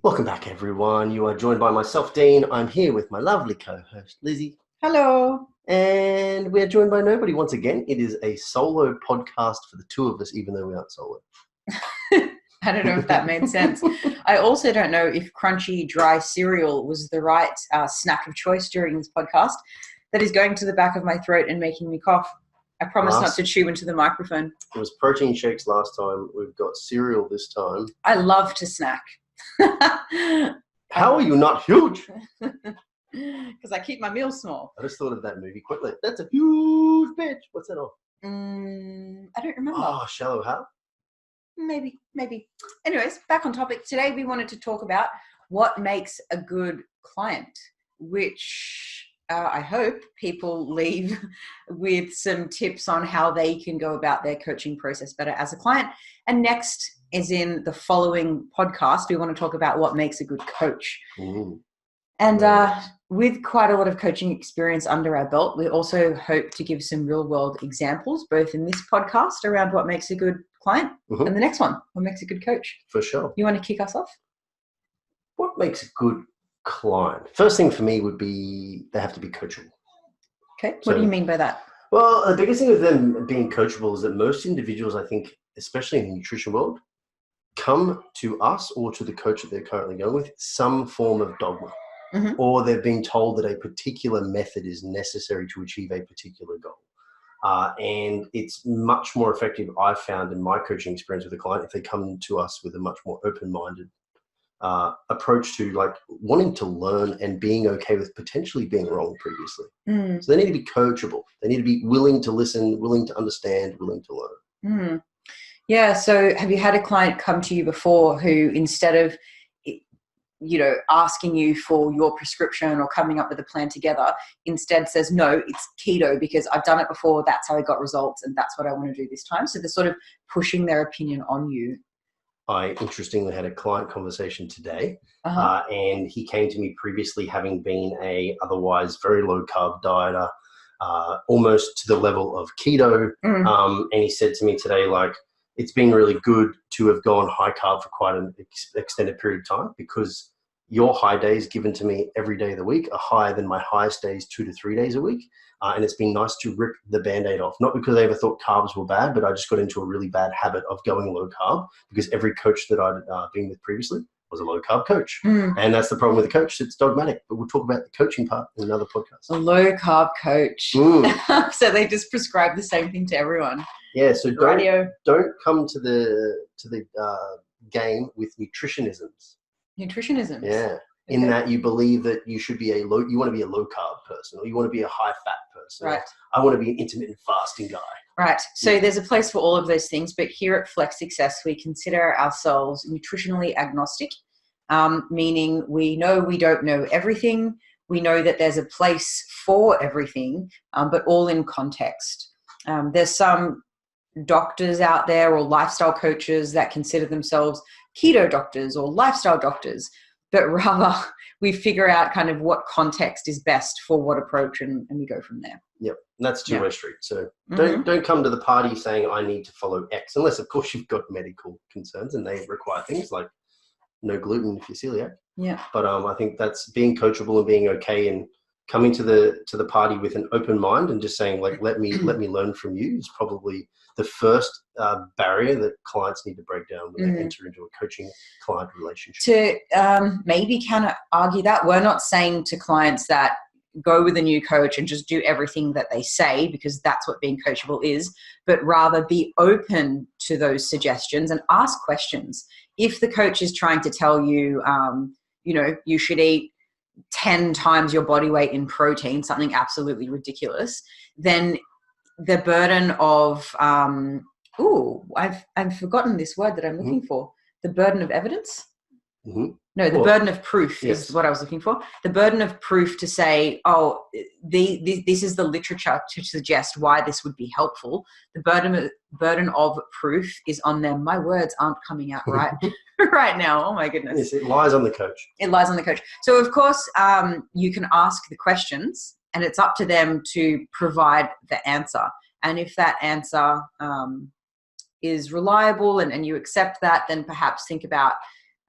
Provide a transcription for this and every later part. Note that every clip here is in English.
Welcome back, everyone. You are joined by myself, Dean. I'm here with my lovely co-host, Lizzie. Hello. And we're joined by nobody once again. It is a solo podcast for the two of us, even though we aren't solo. I don't know if that made sense. I also don't know if crunchy, dry cereal was the right snack of choice during this podcast. That is going to the back of my throat and making me cough. I promise not to chew into the microphone. It was protein shakes last time. We've got cereal this time. I love to snack. How are you not huge? Because I keep my meals small. I just thought of that movie quickly. That's a huge bitch. What's that of? I don't remember. Oh, Shallow Hal? Maybe. Anyways, back on topic. Today we wanted to talk about what makes a good client, which I hope people leave with some tips on how they can go about their coaching process better as a client. And next is in the following podcast, we want to talk about what makes a good coach. Ooh. And with quite a lot of coaching experience under our belt, we also hope to give some real world examples, both in this podcast around what makes a good client and the next one, what makes a good coach. For sure. You want to kick us off? What makes a good client? First thing for me would be they have to be coachable. Okay. What do you mean by that? Well, the biggest thing with them being coachable is that most individuals, I think, especially in the nutrition world, come to us or to the coach that they're currently going with some form of dogma. Or they've been told that a particular method is necessary to achieve a particular goal. And it's much more effective, I've found in my coaching experience with a client, if they come to us with a much more open-minded approach to like wanting to learn and being okay with potentially being wrong previously. So they need to be coachable. They need to be willing to listen, willing to understand, willing to learn. Yeah. So have you had a client come to you before who, instead of asking you for your prescription or coming up with a plan together, instead says, no, it's keto because I've done it before, that's how I got results, and that's what I want to do this time? So they're sort of pushing their opinion on you. I interestingly had a client conversation today, and he came to me previously having been a otherwise very low carb dieter, almost to the level of keto. And he said to me today, like, it's been really good to have gone high carb for quite an extended period of time, because your high days given to me every day of the week are higher than my highest days 2 to 3 days a week. And it's been nice to rip the Band-Aid off. Not because I ever thought carbs were bad, but I just got into a really bad habit of going low carb because every coach that I'd been with previously was a low carb coach. And that's the problem with the coach. It's dogmatic, but we'll talk about the coaching part in another podcast. A low carb coach. So they just prescribe the same thing to everyone. Yeah. So don't come to the game with nutritionisms. Nutritionisms. Yeah. In that you believe that you should be you want to be a low carb person, or you want to be a high fat person. Right. I want to be an intermittent fasting guy. Right. So there's a place for all of those things, but here at Flex Success, we consider ourselves nutritionally agnostic, meaning we know we don't know everything. We know that there's a place for everything, but all in context. There's some doctors out there or lifestyle coaches that consider themselves keto doctors or lifestyle doctors, but rather we figure out kind of what context is best for what approach, and we go from there. Yep. And that's two-way street. So don't come to the party saying I need to follow X, unless of course you've got medical concerns and they require things like no gluten if you're celiac. Yeah. But I think that's being coachable and being okay and coming to the party with an open mind and just saying, like, let me learn from you is probably the first barrier that clients need to break down when they enter into a coaching client relationship. To maybe kind of argue that, we're not saying to clients that go with a new coach and just do everything that they say, because that's what being coachable is, but rather be open to those suggestions and ask questions. If the coach is trying to tell you, you should eat 10 times your body weight in protein, something absolutely ridiculous, then the burden of, I've forgotten this word that I'm looking for, the burden of evidence? No, the burden of proof is what I was looking for. The burden of proof to say, this is the literature to suggest why this would be helpful. The burden of proof is on them. My words aren't coming out right right now. Oh my goodness. Yes, it lies on the coach. It lies on the coach. So of course, you can ask the questions, and it's up to them to provide the answer. And if that answer is reliable and you accept that, then perhaps think about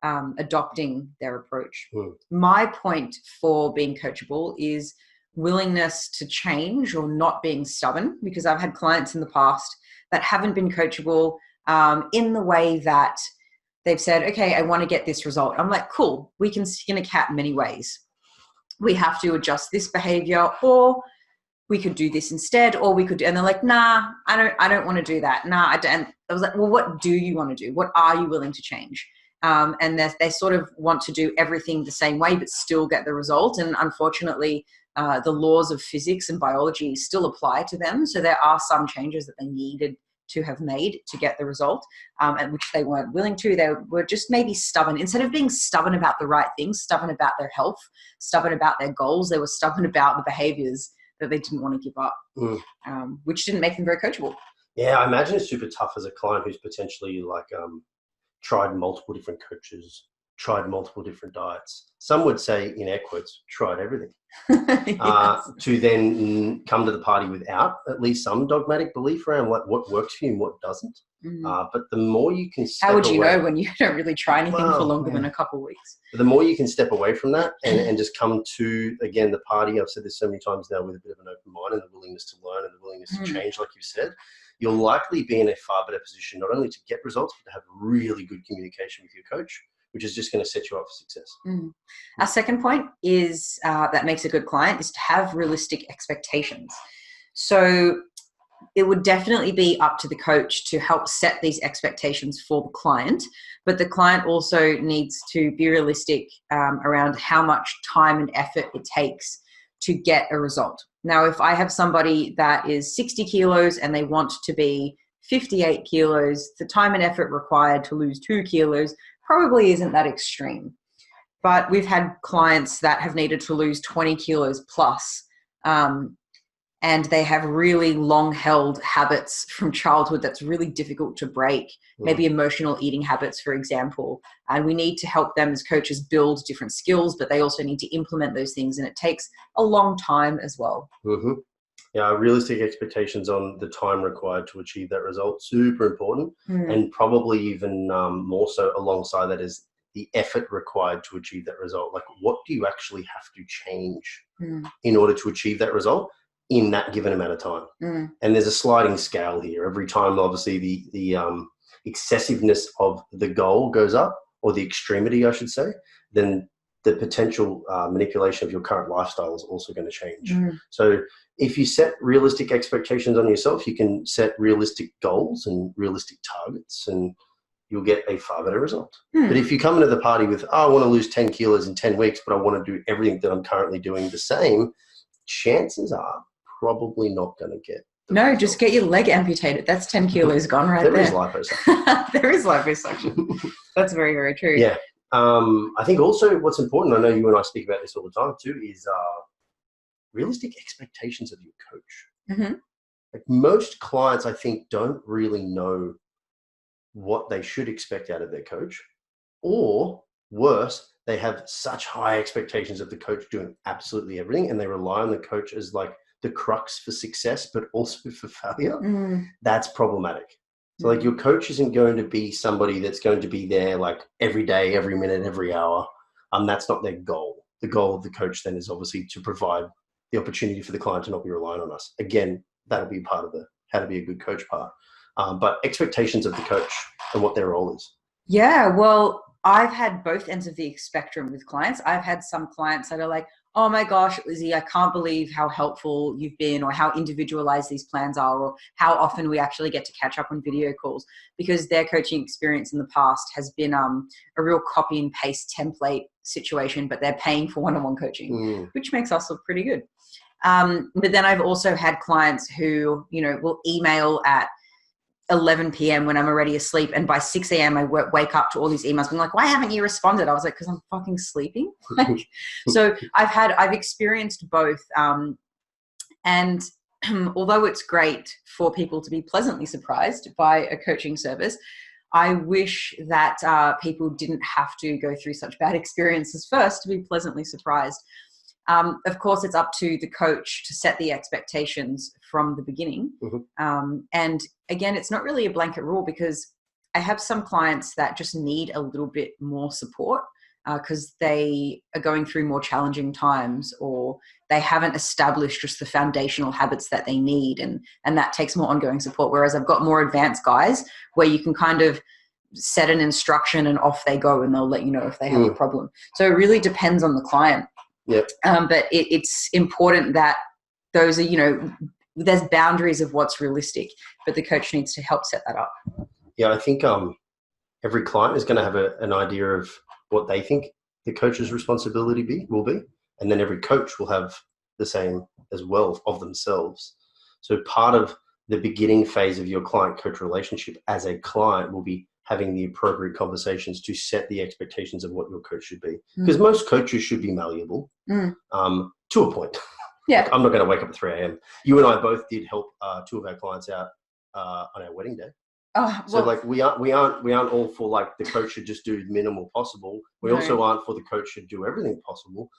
adopting their approach. My point for being coachable is willingness to change or not being stubborn, because I've had clients in the past that haven't been coachable in the way that they've said, okay, I want to get this result. I'm like, cool, we can skin a cat many ways. We have to adjust this behavior, or we could do this instead, or we could, and they're like, nah, I don't want to do that. Nah, I don't. I was like, well, what do you want to do? What are you willing to change? And they sort of want to do everything the same way, but still get the result. And unfortunately, the laws of physics and biology still apply to them. So there are some changes that they needed to have made to get the result, and which they weren't willing to. They were just maybe stubborn. Instead of being stubborn about the right things, stubborn about their health, stubborn about their goals, they were stubborn about the behaviors that they didn't want to give up, which didn't make them very coachable. Yeah, I imagine it's super tough as a client who's potentially like tried multiple different coaches, tried multiple different diets. Some would say, in air quotes, tried everything. Yes. To then come to the party without at least some dogmatic belief around what works for you and what doesn't. But the more you can step How would you away, know when you don't really try anything for longer than a couple of weeks? The more you can step away from that and just come to, again, the party, I've said this so many times now, with a bit of an open mind and the willingness to learn and the willingness to change, like you said, you'll likely be in a far better position, not only to get results, but to have really good communication with your coach, which is just going to set you up for success. Our second point is that makes a good client is to have realistic expectations. So it would definitely be up to the coach to help set these expectations for the client, but the client also needs to be realistic around how much time and effort it takes to get a result. Now, if I have somebody that is 60 kilos and they want to be 58 kilos, the time and effort required to lose 2 kilos probably isn't that extreme. But we've had clients that have needed to lose 20 kilos plus, and they have really long-held habits from childhood that's really difficult to break, maybe emotional eating habits, for example. And we need to help them as coaches build different skills, but they also need to implement those things, and it takes a long time as well. Yeah, realistic expectations on the time required to achieve that result, super important. And probably even more so alongside that is the effort required to achieve that result. Like, what do you actually have to change in order to achieve that result in that given amount of time? And there's a sliding scale here. Every time, obviously, the excessiveness of the goal goes up, or the extremity, I should say, then the potential manipulation of your current lifestyle is also going to change. So if you set realistic expectations on yourself, you can set realistic goals and realistic targets, and you'll get a far better result. But if you come into the party with, I want to lose 10 kilos in 10 weeks, but I want to do everything that I'm currently doing the same, chances are probably not going to get. No, just get your leg amputated. That's 10 kilos gone right there. There is liposuction. There is liposuction. That's very, very true. Yeah. I think also what's important, I know you and I speak about this all the time too, is realistic expectations of your coach. Like, most clients, I think, don't really know what they should expect out of their coach, or worse, they have such high expectations of the coach doing absolutely everything, and they rely on the coach as like the crux for success, but also for failure. That's problematic. So like, your coach isn't going to be somebody that's going to be there like every day, every minute, every hour. That's not their goal. The goal of the coach then is obviously to provide the opportunity for the client to not be relying on us. Again, that'll be part of the how to be a good coach part. But expectations of the coach and what their role is. Yeah, well, I've had both ends of the spectrum with clients. I've had some clients that are like, oh my gosh, Lizzy, I can't believe how helpful you've been, or how individualized these plans are, or how often we actually get to catch up on video calls, because their coaching experience in the past has been a real copy and paste template situation, but they're paying for one-on-one coaching, which makes us look pretty good. But then I've also had clients who, will email at 11 p.m. when I'm already asleep, and by 6 a.m. I wake up to all these emails being like, why haven't you responded? I was like, because I'm fucking sleeping. So I've experienced both. And although it's great for people to be pleasantly surprised by a coaching service, I wish that people didn't have to go through such bad experiences first to be pleasantly surprised. Of course, it's up to the coach to set the expectations from the beginning. And again, it's not really a blanket rule, because I have some clients that just need a little bit more support because they are going through more challenging times, or they haven't established just the foundational habits that they need, and that takes more ongoing support. Whereas I've got more advanced guys where you can kind of set an instruction and off they go, and they'll let you know if they have a problem. So it really depends on the client. Yep. But it's important that those are, there's boundaries of what's realistic, but the coach needs to help set that up. Yeah, I think every client is going to have an idea of what they think the coach's responsibility will be, and then every coach will have the same as well of themselves. So part of the beginning phase of your client-coach relationship as a client will be having the appropriate conversations to set the expectations of what your coach should be. Because most coaches should be malleable to a point. Yeah. Like, I'm not going to wake up at 3 a.m. You and I both did help 2 of our clients out on our wedding day. Oh, so like we aren't all for like the coach should just do minimal possible. We also aren't for the coach should do everything possible.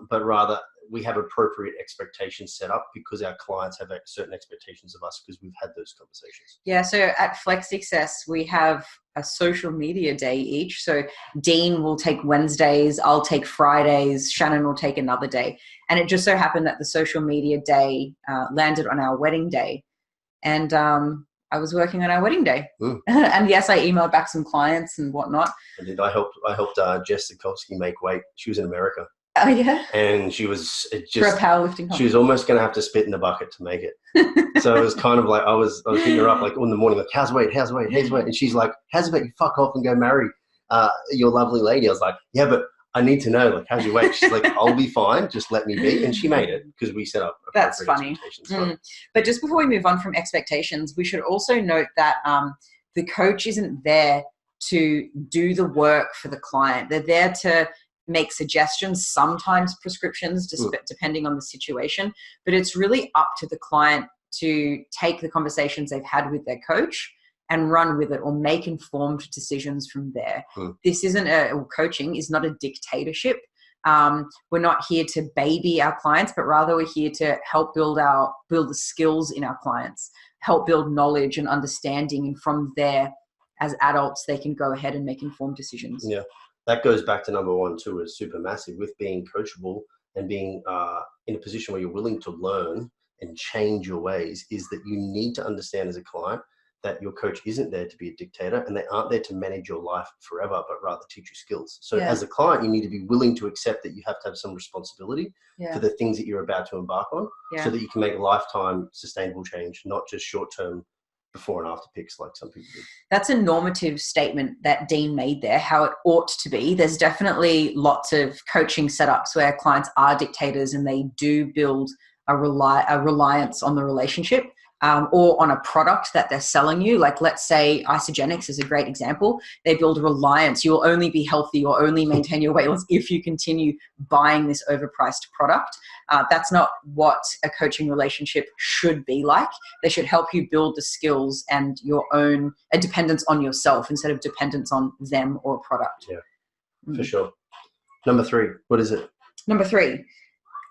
But rather we have appropriate expectations set up because our clients have certain expectations of us because we've had those conversations. Yeah. So at Flex Success, we have a social media day each. So Dean will take Wednesdays, I'll take Fridays, Shannon will take another day. And it just so happened that the social media day landed on our wedding day. And I was working on our wedding day. And yes, I emailed back some clients and whatnot. I helped Jess Sikowski make weight. She was in America. Oh yeah. And she was for a powerlifting. She was almost going to have to spit in the bucket to make it. So it was kind of like I was hitting her up like in the morning, like how's weight, and she's like, how's weight? You fuck off and go marry your lovely lady. I was like, yeah, but I need to know, like, how's your weight? She's like, I'll be fine, just let me be. And she made it because we set up that's funny. But just before we move on from expectations, we should also note that the coach isn't there to do the work for the client. They're there to make suggestions, sometimes prescriptions, depending on the situation. But it's really up to the client to take the conversations they've had with their coach and run with it or make informed decisions from there. This isn't coaching is not a dictatorship. We're not here to baby our clients, but rather we're here to help build the skills in our clients, help build knowledge and understanding. And from there, as adults, they can go ahead and make informed decisions. Yeah. That goes back to number one too, is super massive with being coachable and being in a position where you're willing to learn and change your ways, is that you need to understand as a client that your coach isn't there to be a dictator and they aren't there to manage your life forever, but rather teach you skills. So as a client, you need to be willing to accept that you have to have some responsibility for the things that you're about to embark on so that you can make lifetime sustainable change, not just short-term before and after pics like some people do. That's a normative statement that Dean made there, how it ought to be. There's definitely lots of coaching setups where clients are dictators and they do build a reliance on the relationship or on a product that they're selling you. Like let's say Isogenics is a great example. They build reliance. You will only be healthy or only maintain your weight loss if you continue buying this overpriced product. That's not what a coaching relationship should be like. They should help you build the skills and a dependence on yourself instead of dependence on them or a product. Yeah, for sure. Number 3, what is it? Number 3,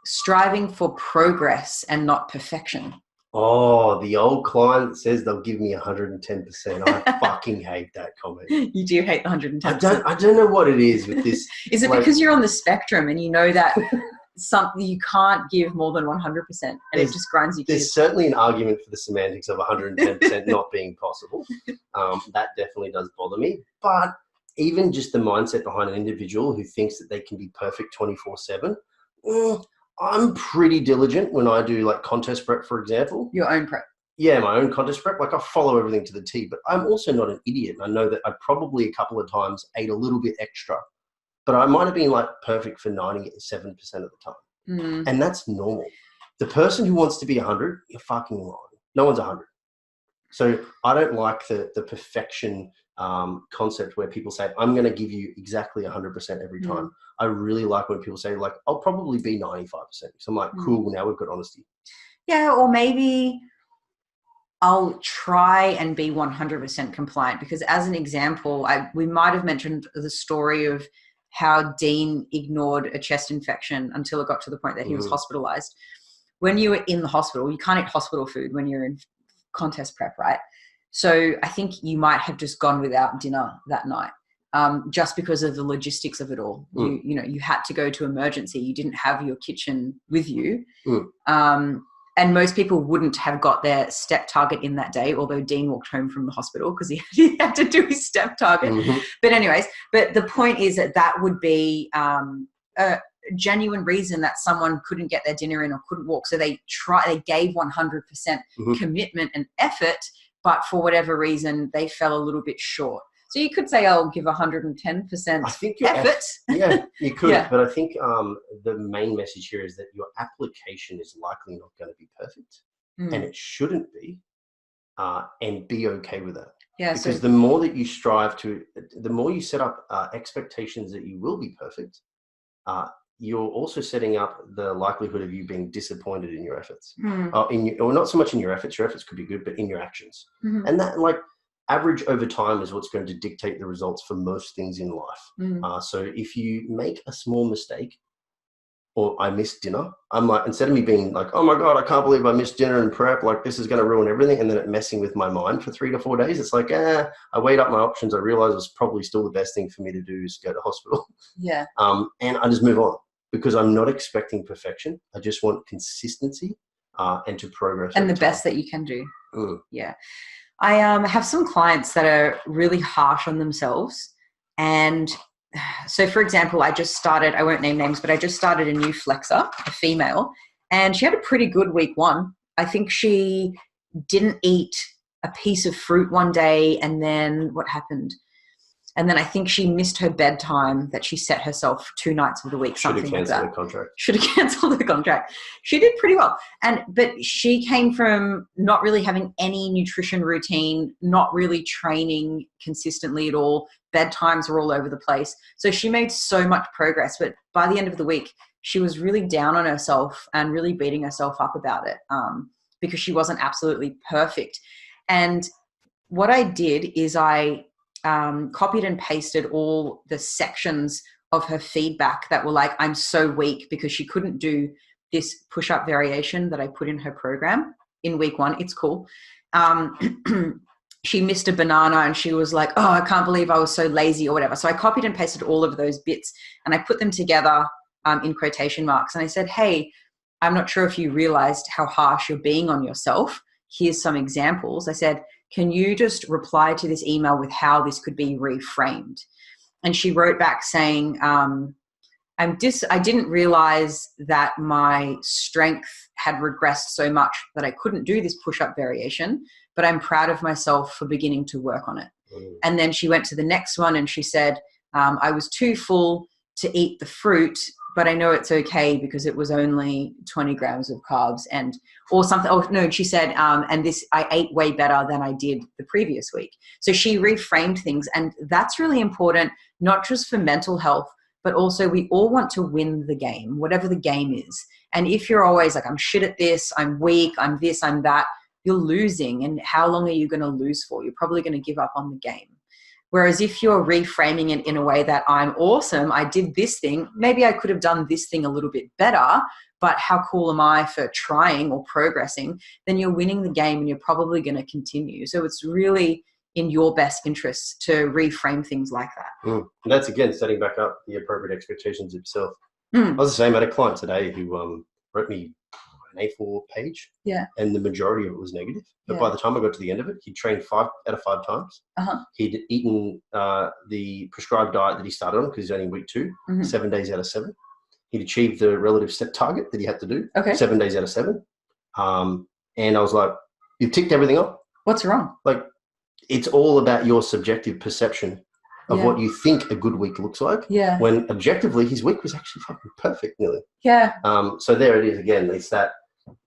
striving for progress and not perfection. Oh, the old client that says they'll give me 110%. I fucking hate that comment. You do hate the 110%. I don't know what it is with this. Is it because you're on the spectrum and you know that something you can't give more than 100% and it just grinds you? There's certainly an argument for the semantics of 110% not being possible. That definitely does bother me. But even just the mindset behind an individual who thinks that they can be perfect 24/7, I'm pretty diligent when I do like contest prep, for example. Your own prep? Yeah, my own contest prep. Like I follow everything to the T, but I'm also not an idiot. I know that I probably a couple of times ate a little bit extra, but I might have been like perfect for 97% of the time. And that's normal. The person who wants to be 100, you're fucking lying. No one's 100. So I don't like the perfection concept where people say, I'm going to give you exactly 100% every time. I really like when people say like, I'll probably be 95%. So I'm like, cool, now we've got honesty. Yeah, or maybe I'll try and be 100% compliant, because as an example, we might have mentioned the story of how Dean ignored a chest infection until it got to the point that he was hospitalized. When you were in the hospital, you can't eat hospital food when you're in contest prep, right? So I think you might have just gone without dinner that night. Just because of the logistics of it all. You had to go to emergency. You didn't have your kitchen with you. And most people wouldn't have got their step target in that day, although Dean walked home from the hospital because he had to do his step target. But anyways, the point is that would be a genuine reason that someone couldn't get their dinner in or couldn't walk. So they gave 100% commitment and effort, but for whatever reason, they fell a little bit short. So you could say I'll give 110% I think effort. Yeah, you could. But I think the main message here is that your application is likely not going to be perfect, and it shouldn't be, and be okay with that. Yeah. Because the more that you strive the more you set up expectations that you will be perfect, you're also setting up the likelihood of you being disappointed in your efforts. Or not so much in your efforts. Your efforts could be good, but in your actions. And that, average over time is what's going to dictate the results for most things in life. So if you make a small mistake, or I missed dinner, I'm like, instead of me being like, oh my God, I can't believe I missed dinner and prep, this is going to ruin everything, and then it messing with my mind for 3 to 4 days, it's like, I weighed up my options. I realized it's probably still the best thing for me to do is go to hospital. Yeah. And I just move on because I'm not expecting perfection. I just want consistency and to progress. And the best that you can do. Yeah. I have some clients that are really harsh on themselves. And so, for example, I won't name names, but I just started a new flexor, a female, and she had a pretty good week 1. I think she didn't eat a piece of fruit one day, and then what happened? And then I think she missed her bedtime that she set herself 2 nights of the week, something like that. Should have canceled the contract. She did pretty well. But she came from not really having any nutrition routine, not really training consistently at all. Bedtimes were all over the place. So she made so much progress. But by the end of the week, she was really down on herself and really beating herself up about it because she wasn't absolutely perfect. And what I did is I copied and pasted all the sections of her feedback that were like, I'm so weak, because she couldn't do this push-up variation that I put in her program in week 1. It's cool. She missed a banana and she was like, oh, I can't believe I was so lazy or whatever. So I copied and pasted all of those bits and I put them together in quotation marks. And I said, hey, I'm not sure if you realized how harsh you're being on yourself. Here's some examples. I said, can you just reply to this email with how this could be reframed? And she wrote back saying, I didn't realize that my strength had regressed so much that I couldn't do this push-up variation, but I'm proud of myself for beginning to work on it. And then she went to the next one and she said, I was too full to eat the fruit, but I know it's okay because it was only 20 grams of carbs or something. Oh no, she said, and I ate way better than I did the previous week. So she reframed things, and that's really important, not just for mental health, but also we all want to win the game, whatever the game is. And if you're always like, I'm shit at this, I'm weak, I'm this, I'm that, you're losing. And how long are you going to lose for? You're probably going to give up on the game. Whereas if you're reframing it in a way that I'm awesome, I did this thing, maybe I could have done this thing a little bit better, but how cool am I for trying or progressing, then you're winning the game and you're probably going to continue. So it's really in your best interests to reframe things like that. And that's, again, setting back up the appropriate expectations of yourself. I was the same. I had a client today who wrote me an A4 page, and the majority of it was negative. But by the time I got to the end of it, he'd trained 5 out of 5 times. He'd eaten the prescribed diet that he started on because he's only in week 2, 7 days out of 7. He'd achieved the relative step target that he had to do, 7 days out of 7. And I was like, you've ticked everything off. What's wrong? It's all about your subjective perception of what you think a good week looks like. When objectively his week was actually fucking perfect, nearly. So there it is again. It's that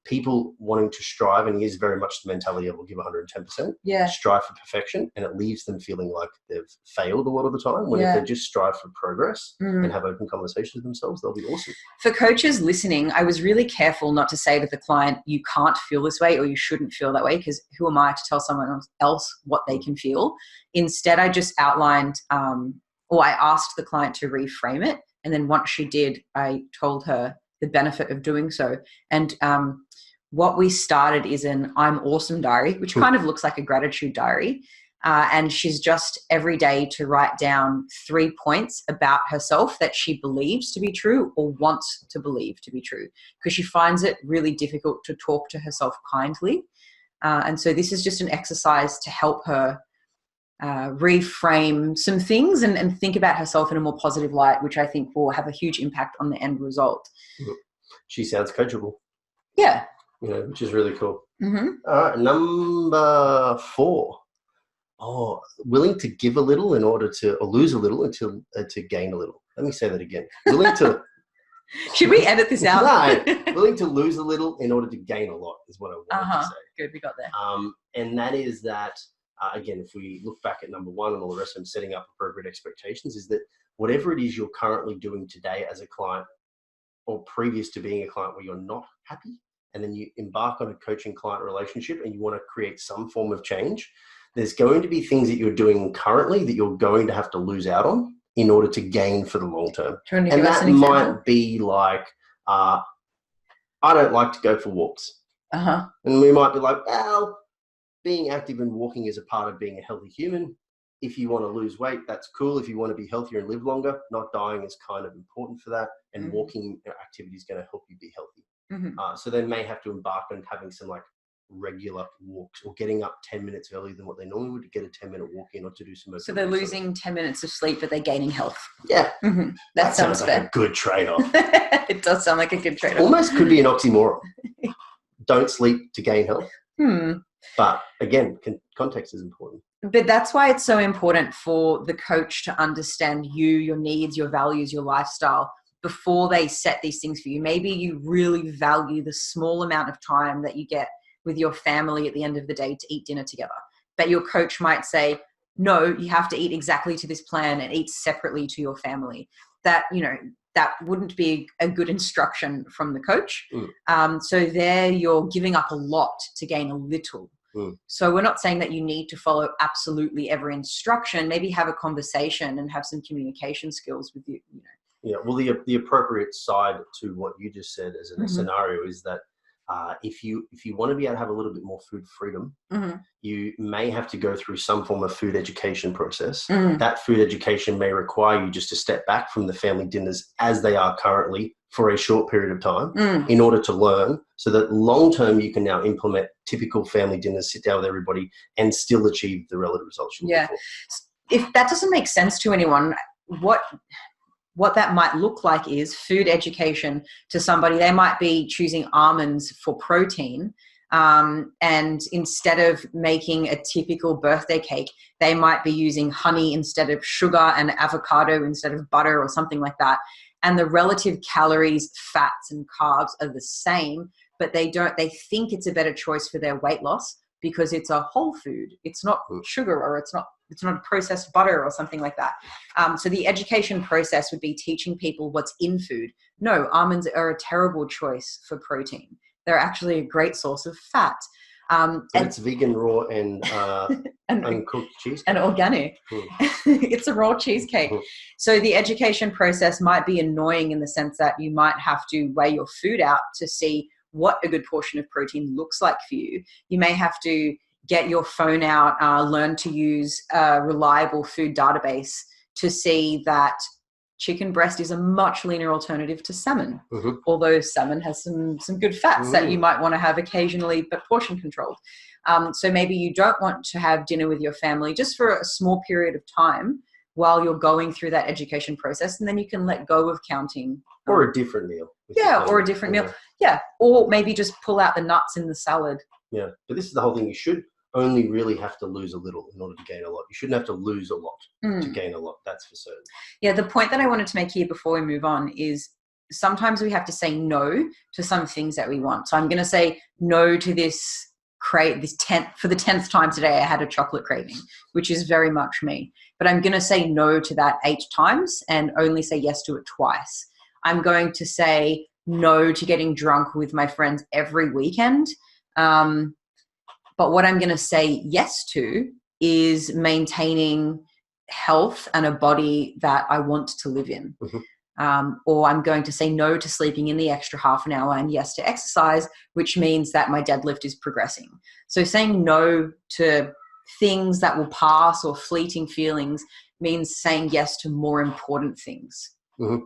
people wanting to strive, and he is very much the mentality of, we'll give 110%, strive for perfection, and it leaves them feeling like they've failed a lot of the time, when if they just strive for progress and have open conversations with themselves, they'll be awesome. For coaches listening, I was really careful not to say to the client, you can't feel this way or you shouldn't feel that way, because who am I to tell someone else what they can feel? Instead, I just outlined, or I asked the client to reframe it, and then once she did, I told her the benefit of doing so. And what we started is an I'm awesome diary, which kind of looks like a gratitude diary. And she's just every day to write down 3 points about herself that she believes to be true or wants to believe to be true, because she finds it really difficult to talk to herself kindly. And so this is just an exercise to help her reframe some things and think about herself in a more positive light, which I think will have a huge impact on the end result. She sounds coachable. Yeah. Which is really cool. Mm-hmm. All right, number 4. Oh, willing to give a little in order to, or lose a little until to gain a little. Let me say that again. Willing to. Should we edit this out? No, willing to lose a little in order to gain a lot is what I wanted to say. Good, we got there. And that is that, again, if we look back at number 1 and all the rest of them, setting up appropriate expectations, is that whatever it is you're currently doing today as a client or previous to being a client where you're not happy, and then you embark on a coaching client relationship and you want to create some form of change, there's going to be things that you're doing currently that you're going to have to lose out on in order to gain for the long term. And that might be like, I don't like to go for walks. And we might be like, well, being active and walking is a part of being a healthy human. If you want to lose weight, that's cool. If you want to be healthier and live longer, not dying is kind of important for that. And walking activity is going to help you be healthy. So they may have to embark on having some like regular walks or getting up 10 minutes earlier than what they normally would to get a 10-minute walk in or to do some. So they're losing 10 minutes of sleep, but they're gaining health. Yeah. That sounds like fair. a good trade-off. It does sound like a good trade-off. Almost could be an oxymoron. Don't sleep to gain health. But again, context is important. But that's why it's so important for the coach to understand you, your needs, your values, your lifestyle before they set these things for you. Maybe you really value the small amount of time that you get with your family at the end of the day to eat dinner together. But your coach might say, no, you have to eat exactly to this plan and eat separately to your family. That, that wouldn't be a good instruction from the coach. So there you're giving up a lot to gain a little. So we're not saying that you need to follow absolutely every instruction. Maybe have a conversation and have some communication skills with you. Yeah, well, the appropriate side to what you just said as a scenario is that if you want to be able to have a little bit more food freedom, you may have to go through some form of food education process. That food education may require you just to step back from the family dinners as they are currently for a short period of time in order to learn, so that long term you can now implement typical family dinners, sit down with everybody and still achieve the relative results you're looking for. If that doesn't make sense to anyone, what that might look like is food education to somebody. They might be choosing almonds for protein. And instead of making a typical birthday cake, they might be using honey instead of sugar and avocado instead of butter or something like that. And the relative calories, fats and carbs are the same, but they think it's a better choice for their weight loss because it's a whole food. It's not sugar, or it's not a processed butter or something like that. So the education process would be teaching people what's in food. No, almonds are a terrible choice for protein. They're actually a great source of fat. And it's vegan, raw, and uncooked cheesecake. And organic. It's a raw cheesecake. So the education process might be annoying in the sense that you might have to weigh your food out to see what a good portion of protein looks like for you. You may have to get your phone out, learn to use a reliable food database to see that chicken breast is a much leaner alternative to salmon, although salmon has some good fats that you might want to have occasionally, but portion controlled. So maybe you don't want to have dinner with your family just for a small period of time while you're going through that education process, and then you can let go of counting. Or a different meal. Or a different meal. Yeah, or maybe just pull out the nuts in the salad. Yeah, but this is the whole thing. You should only really have to lose a little in order to gain a lot. You shouldn't have to lose a lot to gain a lot. That's for certain. Yeah, the point that I wanted to make here before we move on is sometimes we have to say no to some things that we want. So I'm going to say no to this for the 10th time today. I had a chocolate craving, which is very much me. But I'm going to say no to that 8 times and only say yes to it twice. I'm going to say no to getting drunk with my friends every weekend. But what I'm going to say yes to is maintaining health and a body that I want to live in. or I'm going to say no to sleeping in the extra half an hour and yes to exercise, which means that my deadlift is progressing. So saying no to things that will pass or fleeting feelings means saying yes to more important things. Mm-hmm.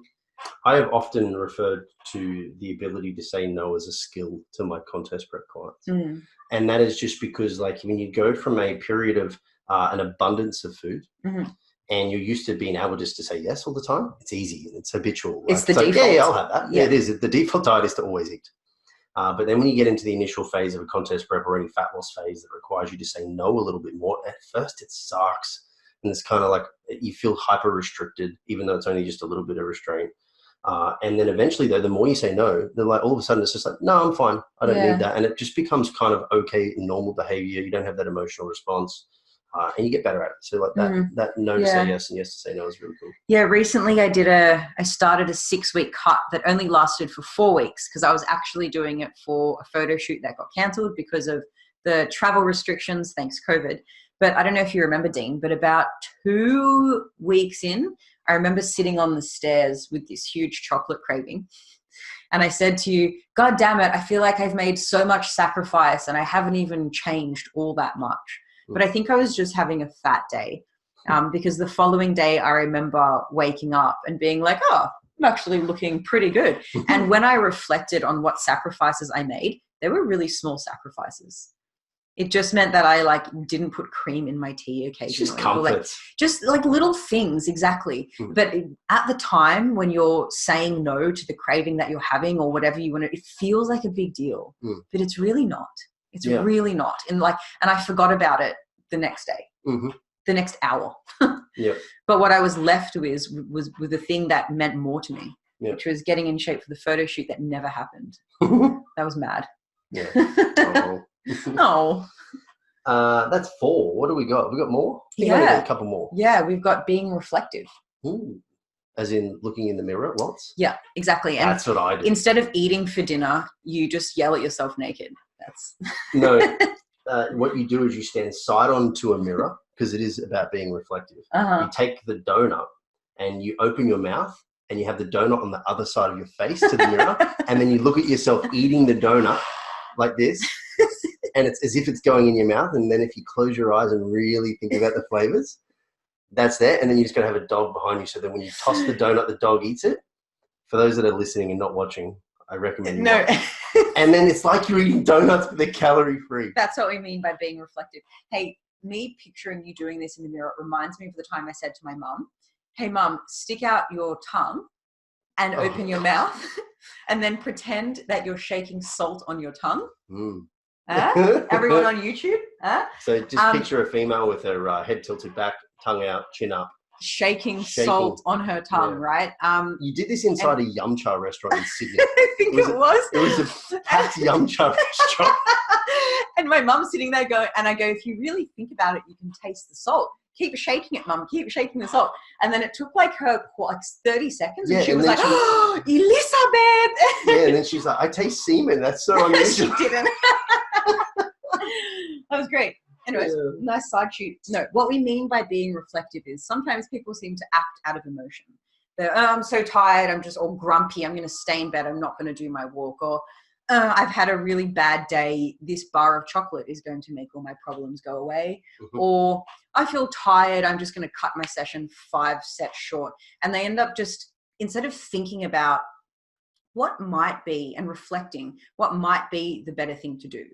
I have often referred to the ability to say no as a skill to my contest prep clients. Mm. And that is just because, like, when you go from a period of an abundance of food, mm-hmm. and you're used to being able just to say yes all the time, it's easy. It's habitual. It's the like, default. Yeah, I'll have that. Yeah, it is. The default diet is to always eat. But then when you get into the initial phase of a contest prep or any fat loss phase that requires you to say no a little bit more, at first it sucks. And it's kind of like you feel hyper restricted, even though it's only just a little bit of restraint. And then eventually, though, the more you say no, they're like, all of a sudden it's just like, no, I'm fine. I don't need that. And it just becomes kind of okay, normal behavior. You don't have that emotional response. And you get better at it. So like that no to say yes and yes to say no is really cool. Yeah, recently I started a 6-week cut that only lasted for 4 weeks because I was actually doing it for a photo shoot that got cancelled because of the travel restrictions, thanks COVID. But I don't know if you remember, Dean, but about 2 weeks in, I remember sitting on the stairs with this huge chocolate craving. And I said to you, God damn it, I feel like I've made so much sacrifice and I haven't even changed all that much. But I think I was just having a fat day because the following day I remember waking up and being like, oh, I'm actually looking pretty good. And when I reflected on what sacrifices I made, they were really small sacrifices. It just meant that I didn't put cream in my tea occasionally. Just comforts. Just little things, exactly. But at the time when you're saying no to the craving that you're having or whatever you want to, it feels like a big deal, but it's really not. It's really not. And I forgot about it the next day, the next hour. But what I was left with was the thing that meant more to me, which was getting in shape for the photo shoot that never happened. That was mad. Yeah. Oh. That's 4. What do we got? We got more? I think Yeah. a couple more. Yeah, we've got being reflective. Ooh. As in looking in the mirror lots? Yeah, exactly. And that's what I do. Instead of eating for dinner, you just yell at yourself naked. That's No. What you do is you stand side on to a mirror because it is about being reflective. You take the donut and you open your mouth and you have the donut on the other side of your face to the mirror and then you look at yourself eating the donut like this and it's as if it's going in your mouth, and then if you close your eyes and really think about the flavors, that's there, and then you just got to have a dog behind you so that when you toss the donut, the dog eats it. For those that are listening and not watching, I recommend you watch. And then it's like you're eating donuts, but they're calorie-free. That's what we mean by being reflective. Hey, me picturing you doing this in the mirror reminds me of the time I said to my mum, hey, Mum, stick out your tongue and open your mouth and then pretend that you're shaking salt on your tongue. Everyone on YouTube? So just picture a female with her head tilted back, tongue out, chin up. Shaking salt on her tongue, right? You did this inside a Yum Cha restaurant in Sydney. I think it was. It was a packed Yum Cha restaurant. And my mum's sitting there going, and I go, if you really think about it, you can taste the salt. Keep shaking it, Mum. Keep shaking the salt. And then it took her 30 seconds. And she was like, oh, Elizabeth. Yeah, and then she's like, I taste semen. That's so unusual. She didn't. That was great. Anyways, nice side shoot. No, what we mean by being reflective is sometimes people seem to act out of emotion. They're, I'm so tired. I'm just all grumpy. I'm going to stay in bed. I'm not going to do my walk. Or I've had a really bad day. This bar of chocolate is going to make all my problems go away. Or I feel tired. I'm just going to cut my session 5 sets short. And they end up just, instead of thinking about what might be and reflecting what might be the better thing to do,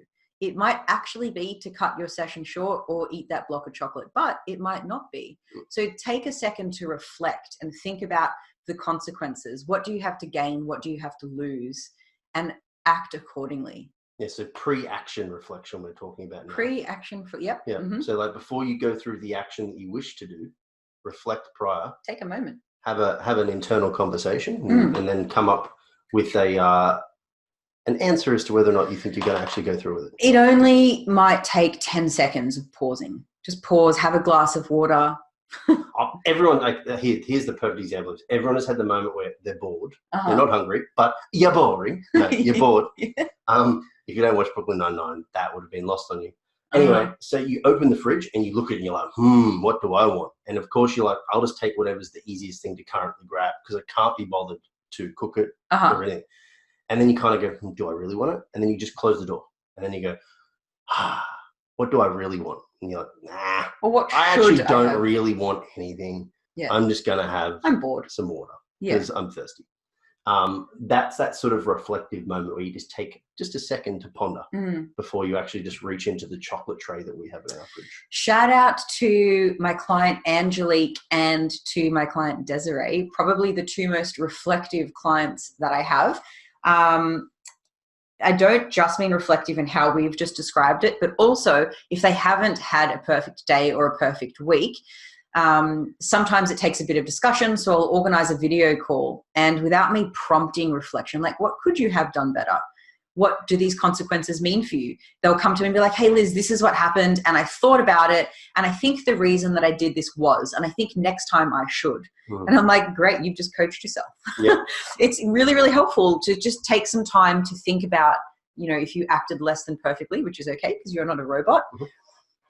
it might actually be to cut your session short or eat that block of chocolate, but it might not be. So take a second to reflect and think about the consequences. What do you have to gain? What do you have to lose? And act accordingly. Yeah, so pre-action reflection we're talking about now. Pre-action, yep. Yeah, so like before you go through the action that you wish to do, reflect prior. Take a moment. Have an internal conversation and then come up with an answer as to whether or not you think you're going to actually go through with it. It only might take 10 seconds of pausing. Just pause, have a glass of water. Everyone, here's the perfect example. Everyone has had the moment where they're bored. They're not hungry, but you're boring. No, you're bored. If you don't watch Brooklyn Nine-Nine, that would have been lost on you. Anyway, so you open the fridge and you look at it and you're like, what do I want? And of course you're like, I'll just take whatever's the easiest thing to currently grab because I can't be bothered to cook it or anything. And then you kind of go, do I really want it? And then you just close the door. And then you go, what do I really want? And you're like, nah, well, I actually don't really want anything. Yeah. I'm just going to have some water because I'm thirsty. That's that sort of reflective moment where you just take just a second to ponder before you actually just reach into the chocolate tray that we have in our fridge. Shout out to my client Angelique and to my client Desiree, probably the two most reflective clients that I have. I don't just mean reflective in how we've just described it, but also if they haven't had a perfect day or a perfect week, sometimes it takes a bit of discussion. So I'll organize a video call and without me prompting reflection, like what could you have done better? What do these consequences mean for you? They'll come to me and be like, hey, Liz, this is what happened. And I thought about it. And I think the reason that I did this was, and I think next time I should. And I'm like, great, you've just coached yourself. Yeah. It's really, really helpful to just take some time to think about, if you acted less than perfectly, which is okay because you're not a robot.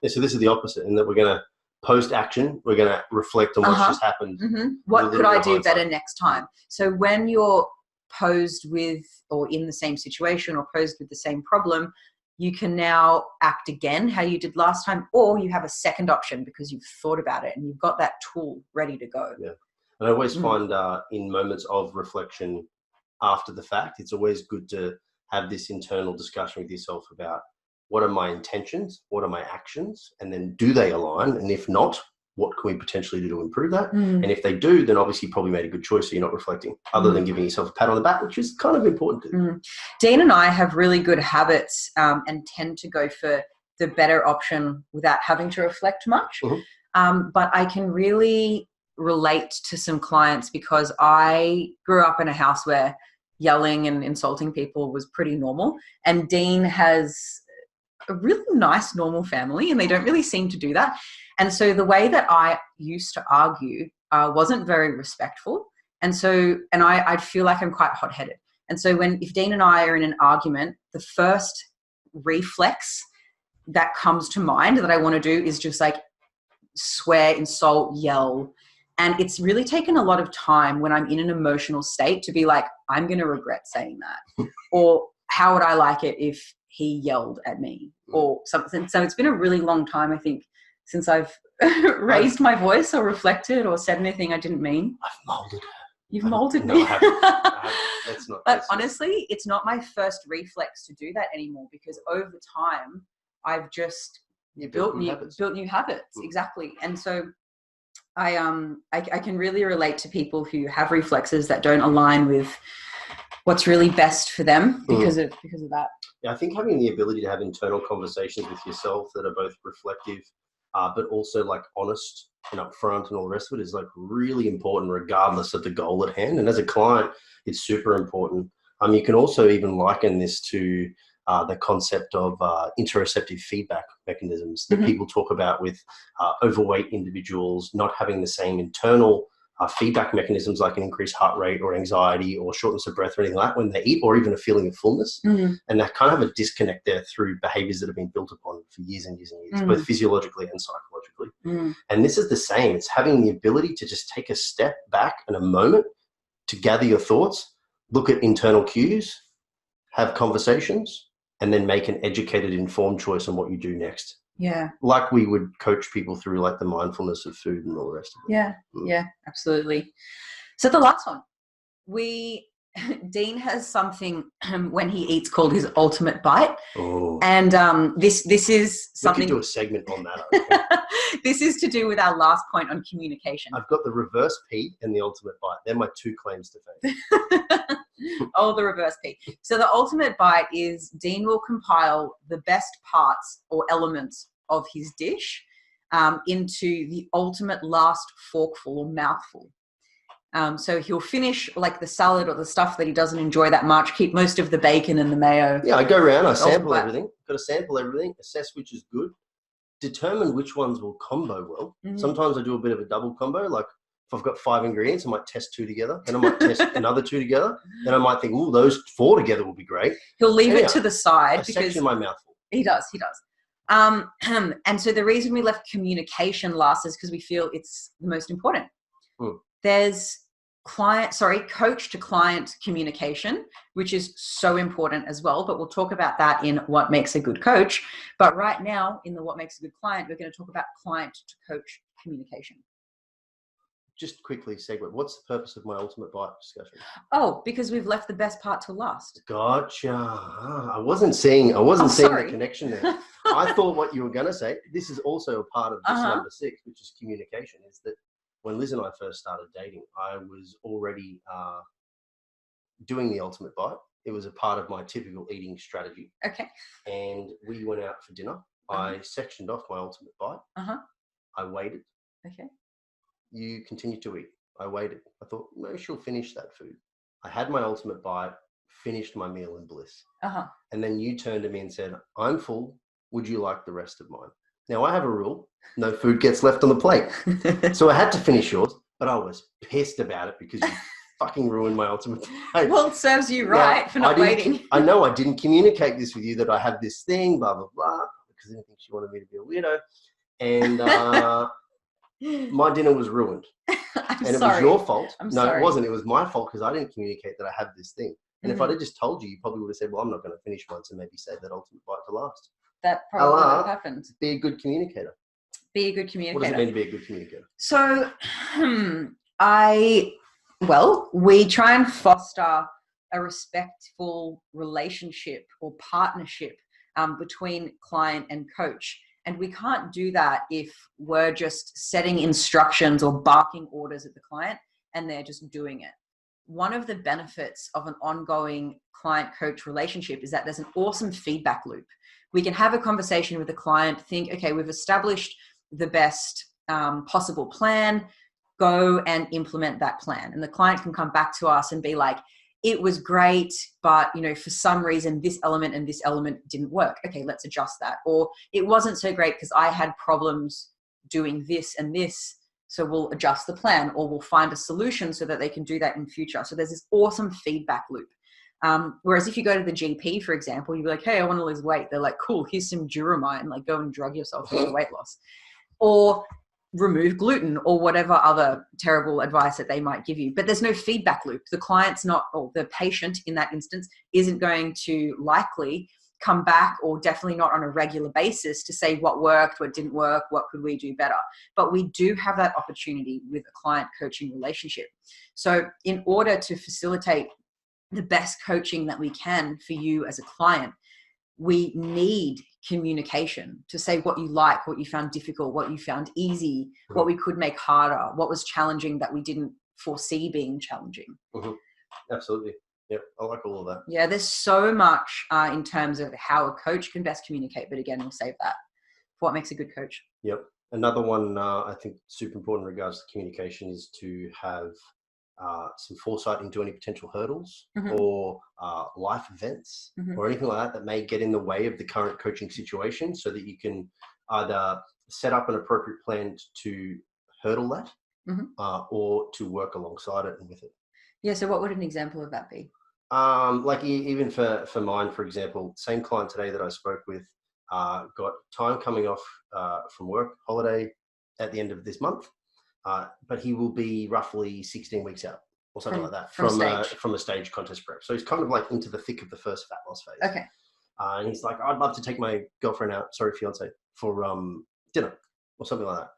Yeah, so this is the opposite in that we're going to post-action, we're going to reflect on what's just happened. What could I do better next time? So when you're posed with or in the same situation or posed with the same problem, you can now act again how you did last time, or you have a second option because you've thought about it and you've got that tool ready to go. Yeah. And I always find in moments of reflection after the fact, it's always good to have this internal discussion with yourself about what are my intentions, what are my actions, and then do they align? And if not, what can we potentially do to improve that? And if they do, then obviously you probably made a good choice, so you're not reflecting, other than giving yourself a pat on the back, which is kind of important too. Dean and I have really good habits and tend to go for the better option without having to reflect much. But I can really relate to some clients because I grew up in a house where yelling and insulting people was pretty normal. And Dean has a really nice, normal family, and they don't really seem to do that. And so the way that I used to argue wasn't very respectful. And I'd feel like I'm quite hot-headed. And so if Dean and I are in an argument, the first reflex that comes to mind that I want to do is just like swear, insult, yell. And it's really taken a lot of time when I'm in an emotional state to be like, I'm going to regret saying that. Or how would I like it if he yelled at me or something. So it's been a really long time, I think, since I've raised my voice or reflected or said anything I didn't mean. I've molded her. You've molded me. No, I haven't. But honestly, it's not my first reflex to do that anymore because over time I've just built new habits. Exactly. And so I can really relate to people who have reflexes that don't align with what's really best for them because of that. Yeah, I think having the ability to have internal conversations with yourself that are both reflective, but also like honest and upfront and all the rest of it is like really important regardless of the goal at hand. And as a client, it's super important. You can also even liken this to the concept of interoceptive feedback mechanisms that people talk about with overweight individuals not having the same internal feedback mechanisms like an increased heart rate or anxiety or shortness of breath or anything like that when they eat, or even a feeling of fullness. And they kind of have a disconnect there through behaviors that have been built upon for years and years and years, both physiologically and psychologically. And this is the same. It's having the ability to just take a step back in a moment to gather your thoughts, look at internal cues, have conversations, and then make an educated, informed choice on what you do next. Yeah. Like we would coach people through like the mindfulness of food and all the rest of it. Yeah. Yeah, absolutely. So the last one, Dean has something when he eats called his ultimate bite. Oh. And this is something. We could do a segment on that. This is to do with our last point on communication. I've got the reverse P and the ultimate bite. They're my two claims to fame. Oh, the reverse P. So the ultimate bite is Dean will compile the best parts or elements of his dish into the ultimate last forkful or mouthful. So he'll finish like the salad or the stuff that he doesn't enjoy that much, keep most of the bacon and the mayo. Yeah, I go around, I sample everything. Got to sample everything, assess which is good, determine which ones will combo well. Sometimes I do a bit of a double combo, like if I've got 5 ingredients, I might test 2 together. Then I might test another 2 together. Then I might think, those 4 together will be great. He'll leave it to the side because section my mouthful. He does. And so the reason we left communication last is because we feel it's the most important. There's coach to client communication, which is so important as well, but we'll talk about that in what makes a good coach. But right now in the what makes a good client, we're going to talk about client to coach communication. Just quickly segue, what's the purpose of my ultimate bite discussion? Oh, because we've left the best part till last. Gotcha. I wasn't seeing the connection there. I thought what you were going to say, this is also a part of this number 6, which is communication, is that when Liz and I first started dating, I was already doing the ultimate bite. It was a part of my typical eating strategy. Okay. And we went out for dinner. I sectioned off my ultimate bite. I waited. Okay. You continued to eat. I waited. I thought, maybe she'll finish that food. I had my ultimate bite, finished my meal in bliss. And then you turned to me and said, I'm full. Would you like the rest of mine? Now, I have a rule. No food gets left on the plate. So I had to finish yours, but I was pissed about it because you fucking ruined my ultimate bite. Well, it serves you right for not waiting. I know I didn't communicate this with you, that I have this thing, blah, blah, blah, because I didn't think she wanted me to be a weirdo. And my dinner was ruined. It was your fault. Sorry. It wasn't. It was my fault because I didn't communicate that I have this thing. And if I'd have just told you, you probably would have said, well, I'm not going to finish mine, so maybe save that ultimate bite to last. That probably would have happened. Be a good communicator. Be a good communicator. What does it mean to be a good communicator? So we try and foster a respectful relationship or partnership between client and coach. And we can't do that if we're just setting instructions or barking orders at the client and they're just doing it. One of the benefits of an ongoing client-coach relationship is that there's an awesome feedback loop. We can have a conversation with the client, think, okay, we've established the best possible plan, go and implement that plan. And the client can come back to us and be like, it was great, but for some reason, this element and this element didn't work. Okay, let's adjust that. Or it wasn't so great because I had problems doing this and this. So we'll adjust the plan, or we'll find a solution so that they can do that in future. So there's this awesome feedback loop. Whereas if you go to the GP, for example, you'd be like, hey, I want to lose weight. They're like, cool, here's some Duromine, like go and drug yourself into weight loss. Or remove gluten, or whatever other terrible advice that they might give you. But there's no feedback loop. The client's not, or the patient in that instance, isn't going to likely come back, or definitely not on a regular basis, to say what worked, what didn't work, what could we do better. But we do have that opportunity with a client coaching relationship. So in order to facilitate the best coaching that we can for you as a client, we need communication to say what you like, what you found difficult, what you found easy, what we could make harder, what was challenging that we didn't foresee being challenging. Absolutely. Yep, I like all of that. Yeah, there's so much in terms of how a coach can best communicate, but again, we'll save that for what makes a good coach. Yep. Another one I think super important in regards to communication is to have some foresight into any potential hurdles or life events or anything like that may get in the way of the current coaching situation, so that you can either set up an appropriate plan to hurdle that or to work alongside it and with it. Yeah, so what would an example of that be? Like even for mine, for example, same client today that I spoke with got time coming off from work, holiday at the end of this month. But he will be roughly 16 weeks out or something like that from a stage contest prep. So he's kind of like into the thick of the first fat loss phase. Okay. And he's like, I'd love to take my fiance for dinner or something like that.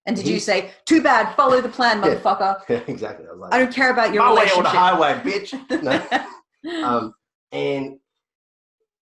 And did you say, too bad, follow the plan, motherfucker? Yeah, exactly. I was like, I don't care about your relationship. On the highway, bitch. No. And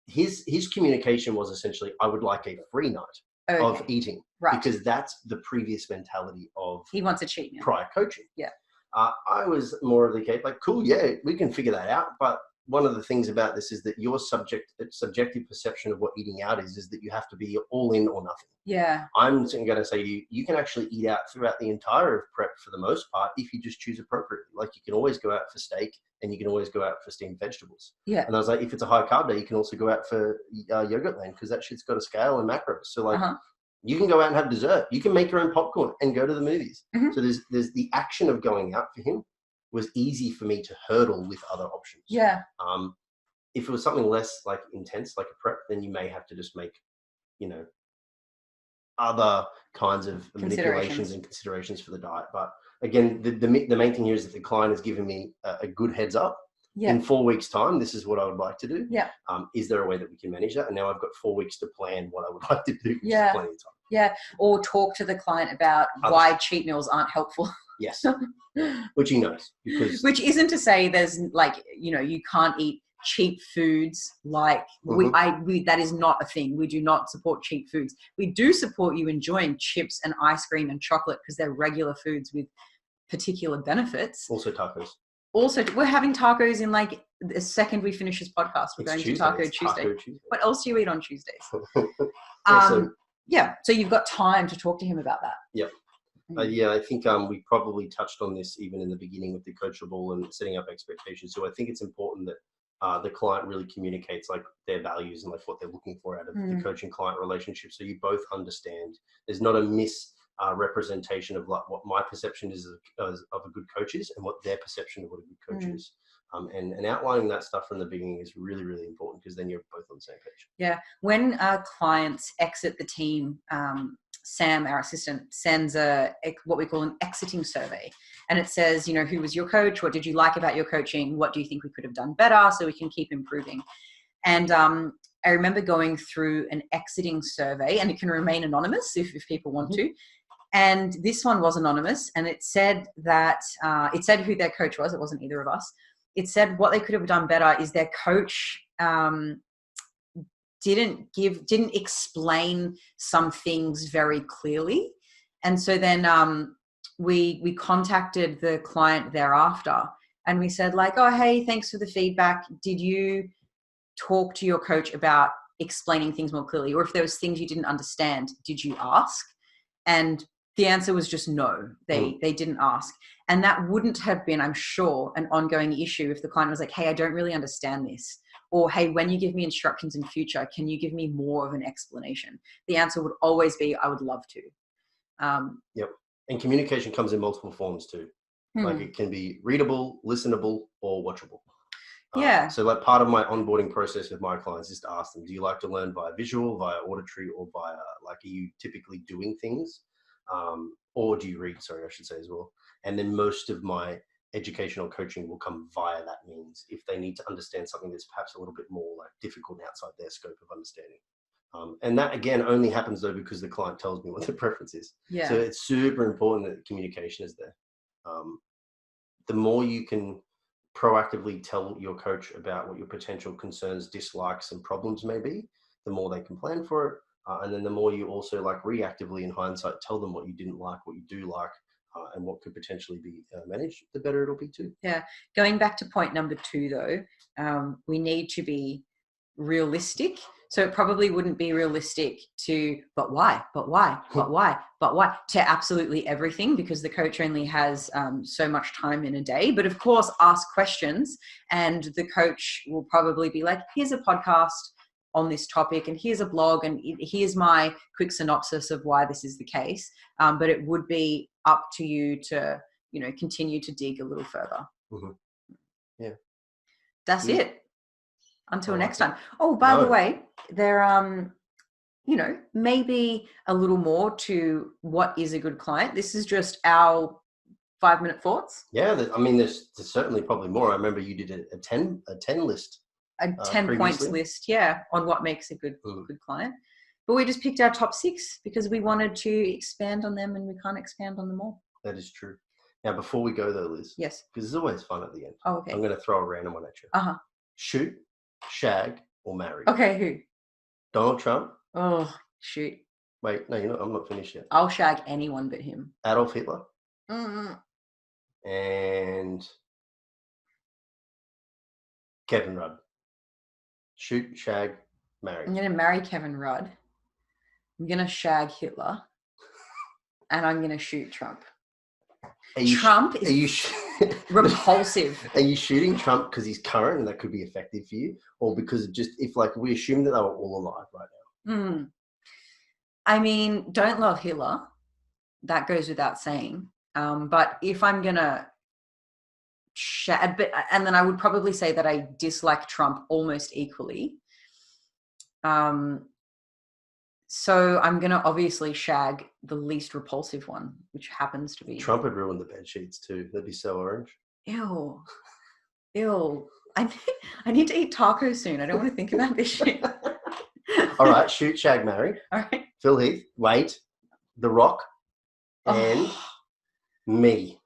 his communication was essentially, I would like a free night of eating. Right. Because that's the previous mentality of he wants a cheat meal. Prior coaching. Yeah. I was more of the case, like, cool, yeah, we can figure that out. But one of the things about this is that your subjective perception of what eating out is that you have to be all in or nothing. Yeah. I'm going to say you can actually eat out throughout the entire prep for the most part if you just choose appropriately. Like you can always go out for steak and you can always go out for steamed vegetables. Yeah. And I was like, if it's a high carb day, you can also go out for Yogurtland because that shit's got a scale and macros. So like you can go out and have dessert. You can make your own popcorn and go to the movies. So there's the action of going out for him was easy for me to hurdle with other options. Yeah. If it was something less like intense, like a prep, then you may have to just make, other kinds of manipulations and considerations for the diet. But again, the main thing here is that the client has given me a good heads up. Yeah. In 4 weeks' time, this is what I would like to do. Yeah. Is there a way that we can manage that? And now I've got 4 weeks to plan what I would like to do. Which yeah. Is plenty of time. Yeah. Or talk to the client about why cheat meals aren't helpful. Yes. Which he knows. Which isn't to say there's you can't eat cheap foods. Like that is not a thing. We do not support cheap foods. We do support you enjoying chips and ice cream and chocolate because they're regular foods with particular benefits. Also tacos. Also, we're having tacos in like the second we finish this podcast. We're going to Taco Tuesday. What else do you eat on Tuesdays? So you've got time to talk to him about that. Yep. I think we probably touched on this even in the beginning with the coachable and setting up expectations. So I think it's important that the client really communicates like their values and like what they're looking for out of the coaching client relationship. So you both understand there's not a representation of like what my perception is of a good coach is and what their perception of what a good coach is. And outlining that stuff from the beginning is really, really important because then you're both on the same page. Yeah. When clients exit the team, Sam, our assistant, sends what we call an exiting survey. And it says, who was your coach? What did you like about your coaching? What do you think we could have done better so we can keep improving? And I remember going through an exiting survey, and it can remain anonymous if people want to. And this one was anonymous, and it said that it said who their coach was. It wasn't either of us. It said what they could have done better is their coach didn't explain some things very clearly. And so then we contacted the client thereafter, and we said like, oh, hey, thanks for the feedback. Did you talk to your coach about explaining things more clearly? Or if there was things you didn't understand, did you ask? And the answer was just no, they didn't ask. And that wouldn't have been, I'm sure, an ongoing issue if the client was like, hey, I don't really understand this. Or, hey, when you give me instructions in future, can you give me more of an explanation? The answer would always be, I would love to. Yep. And communication comes in multiple forms too. Like it can be readable, listenable, or watchable. Yeah. So like part of my onboarding process with my clients is to ask them, do you like to learn via visual, via auditory, or via like, are you typically doing things? Or do you read, sorry, I should say as well. And then most of my educational coaching will come via that means if they need to understand something that's perhaps a little bit more like difficult and outside their scope of understanding. And that again only happens though because the client tells me what their preference is. Yeah. So it's super important that communication is there. The more you can proactively tell your coach about what your potential concerns, dislikes, and problems may be, the more they can plan for it. And then the more you also like reactively in hindsight, tell them what you didn't like, what you do like, and what could potentially be managed, the better it'll be too. Yeah. Going back to point number 2 though, we need to be realistic. So it probably wouldn't be realistic to, but why, to absolutely everything, because the coach only has so much time in a day. But of course, ask questions, and the coach will probably be like, here's a podcast on this topic, and here's a blog, and here's my quick synopsis of why this is the case. But it would be up to you to, continue to dig a little further. Yeah. That's it. Until next time. Oh, by the way, there, maybe a little more to what is a good client. This is just our 5-minute thoughts. Yeah. There's certainly probably more. I remember you did a 10 list. A 10 points list. Yeah. On what makes a good client. But we just picked our top 6 because we wanted to expand on them, and we can't expand on them all. That is true. Now, before we go though, Liz. Yes. Because it's always fun at the end. Oh, okay. I'm going to throw a random one at you. Shoot, shag, or marry. Okay, who? Donald Trump. Oh, shoot. Wait, no, I'm not finished yet. I'll shag anyone but him. Adolf Hitler. Mm-hmm. And Kevin Rudd. Shoot, shag, marry. I'm going to marry Kevin Rudd. I'm going to shag Hitler. And I'm going to shoot Trump. Trump is repulsive. Are you shooting Trump because he's current and that could be effective for you? Or because if we assume that they were all alive right now? I mean, don't love Hitler. That goes without saying. But if I'm going to and then I would probably say that I dislike Trump almost equally. So I'm going to obviously shag the least repulsive one, which happens to be... Trump would ruin the bed sheets too. They'd be so orange. Ew. Ew. I need to eat tacos soon. I don't want to think about this shit. All right, shoot, shag, marry. All right. Phil Heath, Wait, The Rock, and me.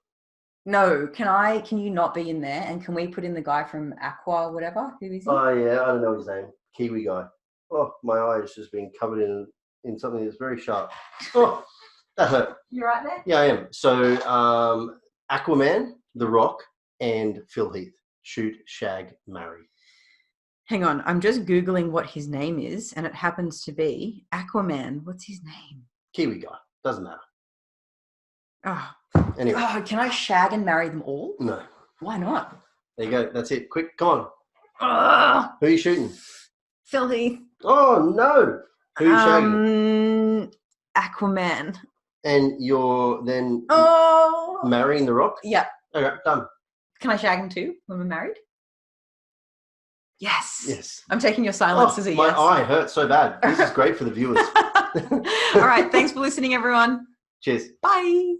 No, can you not be in there? And can we put in the guy from Aqua, whatever? Who is he? Oh yeah, I don't know his name. Kiwi guy. Oh, my eye has just been covered in something that's very sharp. Oh, that hurt. You right there? Yeah, I am. So Aquaman, The Rock, and Phil Heath. Shoot, shag, marry. Hang on, I'm just Googling what his name is, and it happens to be Aquaman. What's his name? Kiwi guy. Doesn't matter. Oh. Anyway. Oh, can I shag and marry them all? No. Why not? There you go. That's it. Quick, come on. Ugh. Who are you shooting? Phil Heath. Oh, no. Who are you shagging? Aquaman. And you're then marrying The Rock? Yeah. Okay, done. Can I shag him too when we're married? Yes. Yes. I'm taking your silence as a yes. My eye hurts so bad. This is great for the viewers. All right. Thanks for listening, everyone. Cheers. Bye.